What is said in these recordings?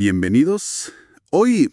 Bienvenidos. Hoy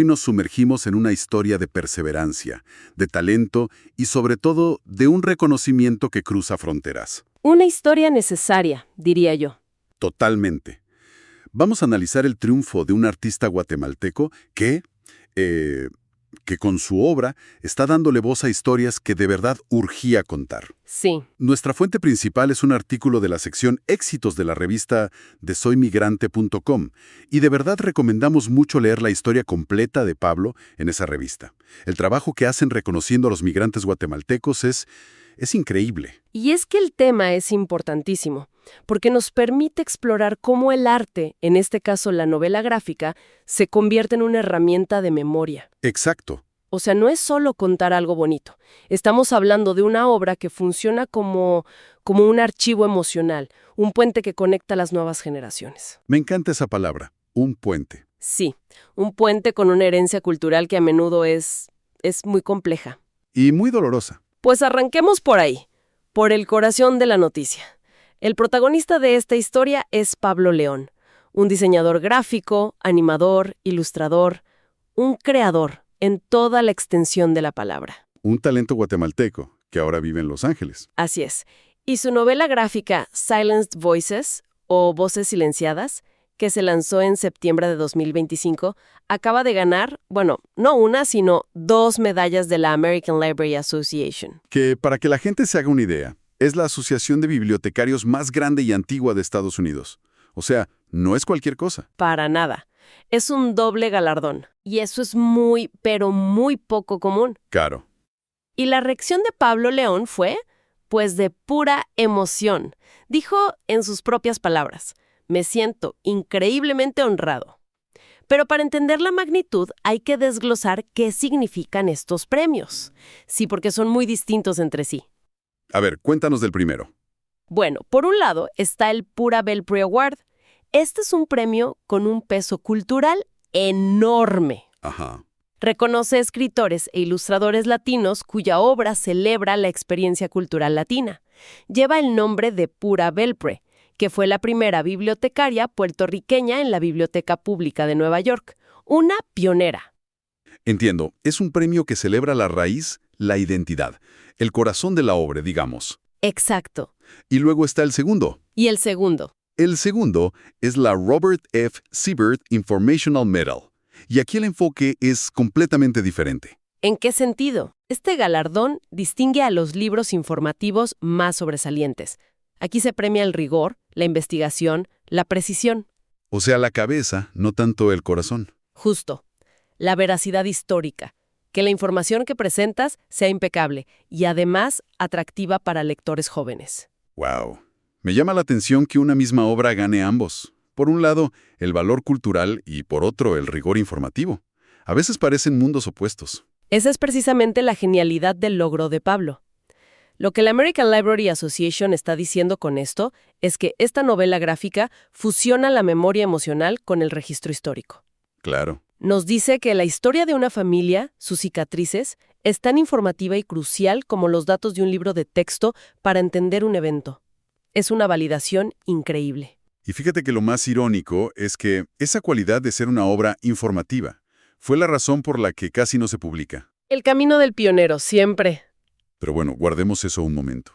nos sumergimos en una historia de perseverancia, de talento y sobre todo de un reconocimiento que cruza fronteras. Una historia necesaria, diría yo. Totalmente. Vamos a analizar el triunfo de un artista guatemalteco que con su obra está dándole voz a historias que de verdad urgía contar. Sí. Nuestra fuente principal es un artículo de la sección Éxitos de la revista de soymigrante.com y de verdad recomendamos mucho leer la historia completa de Pablo en esa revista. El trabajo que hacen reconociendo a los migrantes guatemaltecos es increíble. Y es que el tema es importantísimo, porque nos permite explorar cómo el arte, en este caso la novela gráfica, se convierte en una herramienta de memoria. Exacto. O sea, no es solo contar algo bonito. Estamos hablando de una obra que funciona como un archivo emocional, un puente que conecta a las nuevas generaciones. Me encanta esa palabra, un puente. Sí, un puente con una herencia cultural que a menudo es muy compleja. Y muy dolorosa. Pues arranquemos por ahí, por el corazón de la noticia. El protagonista de esta historia es Pablo León, un diseñador gráfico, animador, ilustrador, un creador en toda la extensión de la palabra. Un talento guatemalteco que ahora vive en Los Ángeles. Así es. Y su novela gráfica Silenced Voices, o Voces Silenciadas, que se lanzó en septiembre de 2025, acaba de ganar, no una, sino 2 medallas de la American Library Association. Que, para que la gente se haga una idea, es la asociación de bibliotecarios más grande y antigua de Estados Unidos. O sea, no es cualquier cosa. Para nada. Es un doble galardón. Y eso es muy, pero muy poco común. Claro. Y la reacción de Pablo León fue, pues, de pura emoción. Dijo en sus propias palabras: me siento increíblemente honrado. Pero para entender la magnitud hay que desglosar qué significan estos premios. Sí, porque son muy distintos entre sí. A ver, cuéntanos del primero. Bueno, por un lado está el Pura Belpré Award. Este es un premio con un peso cultural enorme. Ajá. Reconoce escritores e ilustradores latinos cuya obra celebra la experiencia cultural latina. Lleva el nombre de Pura Belpré, que fue la primera bibliotecaria puertorriqueña en la Biblioteca Pública de Nueva York, una pionera. Entiendo, es un premio que celebra la raíz, la identidad, el corazón de la obra, digamos. Exacto. Y luego está el segundo. ¿Y el segundo? El segundo es la Robert F. Siebert Informational Medal. Y aquí el enfoque es completamente diferente. ¿En qué sentido? Este galardón distingue a los libros informativos más sobresalientes. Aquí se premia el rigor, la investigación, la precisión. O sea, la cabeza, no tanto el corazón. Justo. La veracidad histórica. Que la información que presentas sea impecable y además atractiva para lectores jóvenes. ¡Wow! Me llama la atención que una misma obra gane ambos. Por un lado, el valor cultural y por otro, el rigor informativo. A veces parecen mundos opuestos. Esa es precisamente la genialidad del logro de Pablo. Lo que la American Library Association está diciendo con esto es que esta novela gráfica fusiona la memoria emocional con el registro histórico. Claro. Nos dice que la historia de una familia, sus cicatrices, es tan informativa y crucial como los datos de un libro de texto para entender un evento. Es una validación increíble. Y fíjate que lo más irónico es que esa cualidad de ser una obra informativa fue la razón por la que casi no se publica. El camino del pionero, siempre. Pero bueno, guardemos eso un momento.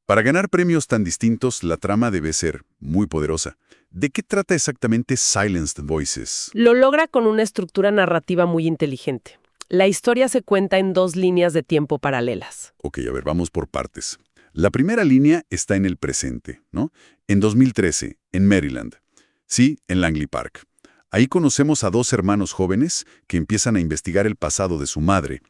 Para ganar premios tan distintos, la trama debe ser muy poderosa. ¿De qué trata exactamente Silenced Voices? Lo logra con una estructura narrativa muy inteligente. La historia se cuenta en 2 líneas de tiempo paralelas. Ok, a ver, vamos por partes. La primera línea está en el presente, ¿no? En 2013, en Maryland. Sí, en Langley Park. Ahí conocemos a 2 hermanos jóvenes que empiezan a investigar el pasado de su madre.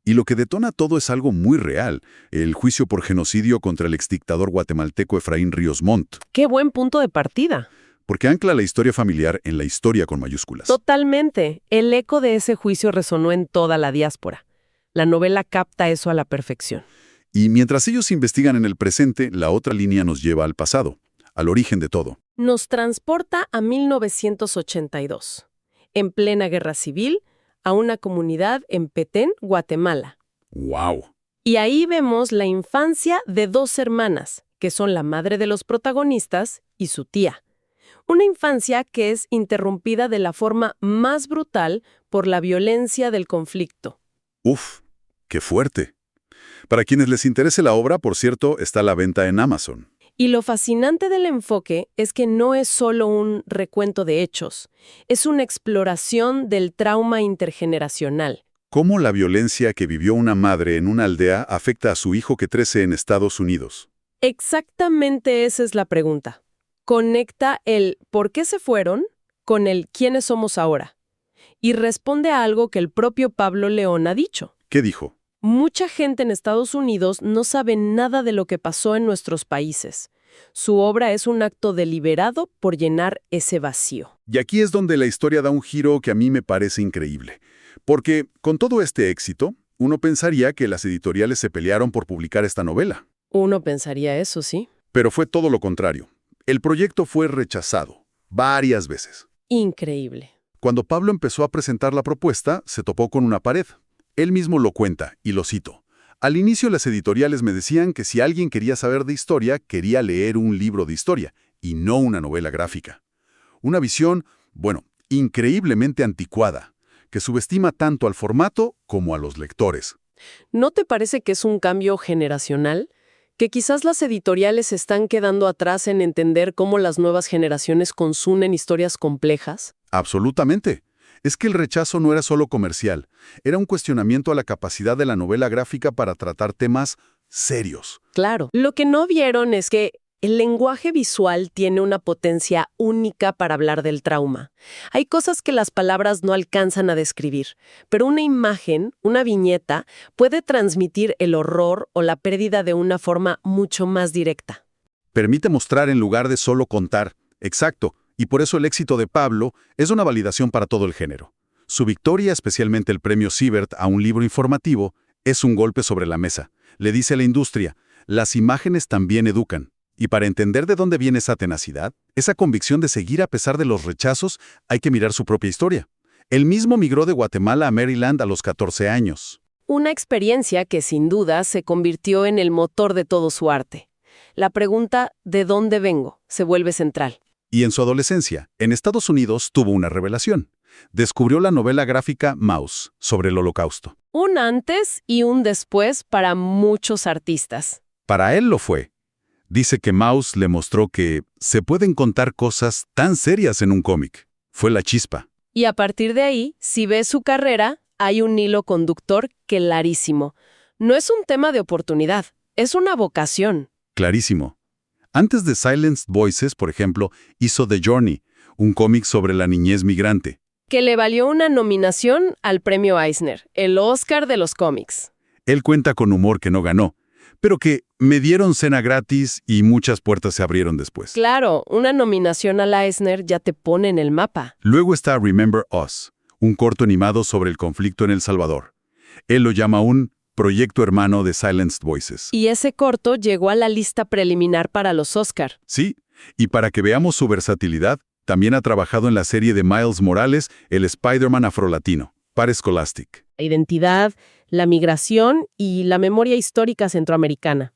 Y lo que detona todo es algo muy real, el juicio por genocidio contra el exdictador guatemalteco Efraín Ríos Montt. ¡Qué buen punto de partida! Porque ancla la historia familiar en la historia con mayúsculas. Totalmente. El eco de ese juicio resonó en toda la diáspora. La novela capta eso a la perfección. Y mientras ellos investigan en el presente, la otra línea nos lleva al pasado, al origen de todo. Nos transporta a 1982, en plena guerra civil, a una comunidad en Petén, Guatemala. ¡Wow! Y ahí vemos la infancia de 2 hermanas, que son la madre de los protagonistas y su tía. Una infancia que es interrumpida de la forma más brutal por la violencia del conflicto. Uf, qué fuerte. Para quienes les interese la obra, por cierto, está a la venta en Amazon. Y lo fascinante del enfoque es que no es solo un recuento de hechos, es una exploración del trauma intergeneracional. ¿Cómo la violencia que vivió una madre en una aldea afecta a su hijo que crece en Estados Unidos? Exactamente esa es la pregunta. Conecta el ¿por qué se fueron? Con el ¿quiénes somos ahora? Y responde a algo que el propio Pablo León ha dicho. ¿Qué dijo? Mucha gente en Estados Unidos no sabe nada de lo que pasó en nuestros países. Su obra es un acto deliberado por llenar ese vacío. Y aquí es donde la historia da un giro que a mí me parece increíble. Porque, con todo este éxito, uno pensaría que las editoriales se pelearon por publicar esta novela. Uno pensaría eso, ¿sí? Pero fue todo lo contrario. El proyecto fue rechazado varias veces. Increíble. Cuando Pablo empezó a presentar la propuesta, se topó con una pared. Él mismo lo cuenta, y lo cito. Al inicio las editoriales me decían que si alguien quería saber de historia, quería leer un libro de historia, y no una novela gráfica. Una visión, bueno, increíblemente anticuada, que subestima tanto al formato como a los lectores. ¿No te parece que es un cambio generacional? Que quizás las editoriales se están quedando atrás en entender cómo las nuevas generaciones consumen historias complejas. Absolutamente. Es que el rechazo no era solo comercial, era un cuestionamiento a la capacidad de la novela gráfica para tratar temas serios. Claro. Lo que no vieron es que el lenguaje visual tiene una potencia única para hablar del trauma. Hay cosas que las palabras no alcanzan a describir, pero una imagen, una viñeta, puede transmitir el horror o la pérdida de una forma mucho más directa. Permite mostrar en lugar de solo contar. Exacto. Y por eso el éxito de Pablo es una validación para todo el género. Su victoria, especialmente el premio Siebert a un libro informativo, es un golpe sobre la mesa. Le dice a la industria, las imágenes también educan. Y para entender de dónde viene esa tenacidad, esa convicción de seguir a pesar de los rechazos, hay que mirar su propia historia. Él mismo migró de Guatemala a Maryland a los 14 años. Una experiencia que sin duda se convirtió en el motor de todo su arte. La pregunta ¿de dónde vengo? Se vuelve central. Y en su adolescencia, en Estados Unidos, tuvo una revelación. Descubrió la novela gráfica Maus, sobre el Holocausto. Un antes y un después para muchos artistas. Para él lo fue. Dice que Maus le mostró que se pueden contar cosas tan serias en un cómic. Fue la chispa. Y a partir de ahí, si ves su carrera, hay un hilo conductor clarísimo. No es un tema de oportunidad, es una vocación. Clarísimo. Antes de Silenced Voices, por ejemplo, hizo The Journey, un cómic sobre la niñez migrante. Que le valió una nominación al premio Eisner, el Oscar de los cómics. Él cuenta con humor que no ganó, pero que me dieron cena gratis y muchas puertas se abrieron después. Claro, una nominación al Eisner ya te pone en el mapa. Luego está Remember Us, un corto animado sobre el conflicto en El Salvador. Él lo llama un proyecto hermano de Silenced Voices. Y ese corto llegó a la lista preliminar para los Oscar. Sí, y para que veamos su versatilidad, también ha trabajado en la serie de Miles Morales, el Spider-Man afrolatino, Par Scholastic. La identidad, la migración y la memoria histórica centroamericana.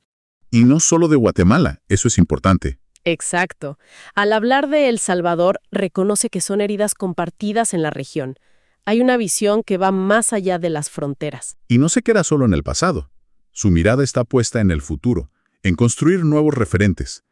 Y no solo de Guatemala, eso es importante. Exacto. Al hablar de El Salvador, reconoce que son heridas compartidas en la región. Hay una visión que va más allá de las fronteras. Y no se queda solo en el pasado. Su mirada está puesta en el futuro, en construir nuevos referentes.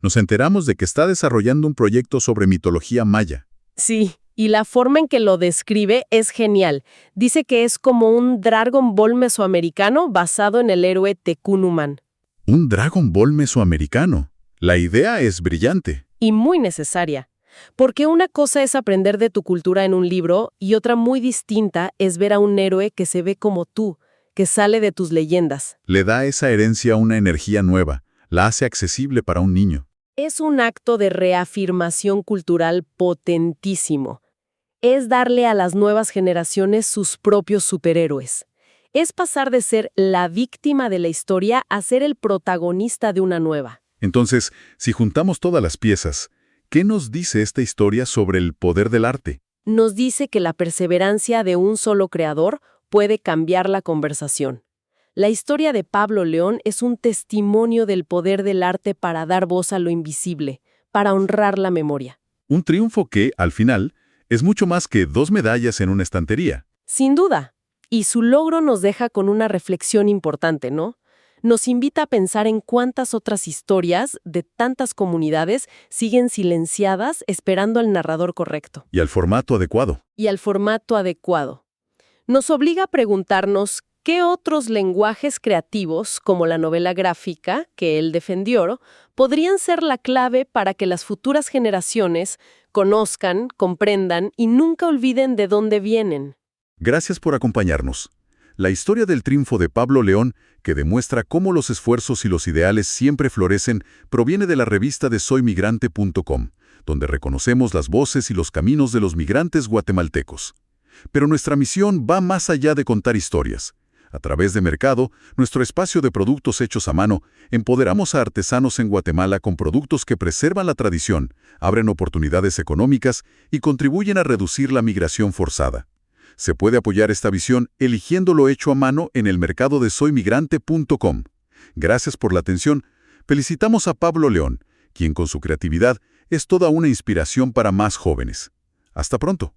Nos enteramos de que está desarrollando un proyecto sobre mitología maya. Sí, y la forma en que lo describe es genial. Dice que es como un Dragon Ball mesoamericano basado en el héroe Tecún. Un Dragon Ball mesoamericano. La idea es brillante. Y muy necesaria. Porque una cosa es aprender de tu cultura en un libro y otra muy distinta es ver a un héroe que se ve como tú, que sale de tus leyendas. Le da a esa herencia una energía nueva, la hace accesible para un niño. Es un acto de reafirmación cultural potentísimo. Es darle a las nuevas generaciones sus propios superhéroes. Es pasar de ser la víctima de la historia a ser el protagonista de una nueva. Entonces, si juntamos todas las piezas, ¿qué nos dice esta historia sobre el poder del arte? Nos dice que la perseverancia de un solo creador puede cambiar la conversación. La historia de Pablo León es un testimonio del poder del arte para dar voz a lo invisible, para honrar la memoria. Un triunfo que, al final, es mucho más que 2 medallas en una estantería. Sin duda. Y su logro nos deja con una reflexión importante, ¿no? Nos invita a pensar en cuántas otras historias de tantas comunidades siguen silenciadas esperando al narrador correcto. Y al formato adecuado. Y al formato adecuado. Nos obliga a preguntarnos qué otros lenguajes creativos, como la novela gráfica que él defendió, podrían ser la clave para que las futuras generaciones conozcan, comprendan y nunca olviden de dónde vienen. Gracias por acompañarnos. La historia del triunfo de Pablo León, que demuestra cómo los esfuerzos y los ideales siempre florecen, proviene de la revista de soymigrante.com, donde reconocemos las voces y los caminos de los migrantes guatemaltecos. Pero nuestra misión va más allá de contar historias. A través de Mercado, nuestro espacio de productos hechos a mano, empoderamos a artesanos en Guatemala con productos que preservan la tradición, abren oportunidades económicas y contribuyen a reducir la migración forzada. Se puede apoyar esta visión eligiendo lo hecho a mano en el mercado de soymigrante.com. Gracias por la atención. Felicitamos a Pablo León, quien con su creatividad es toda una inspiración para más jóvenes. Hasta pronto.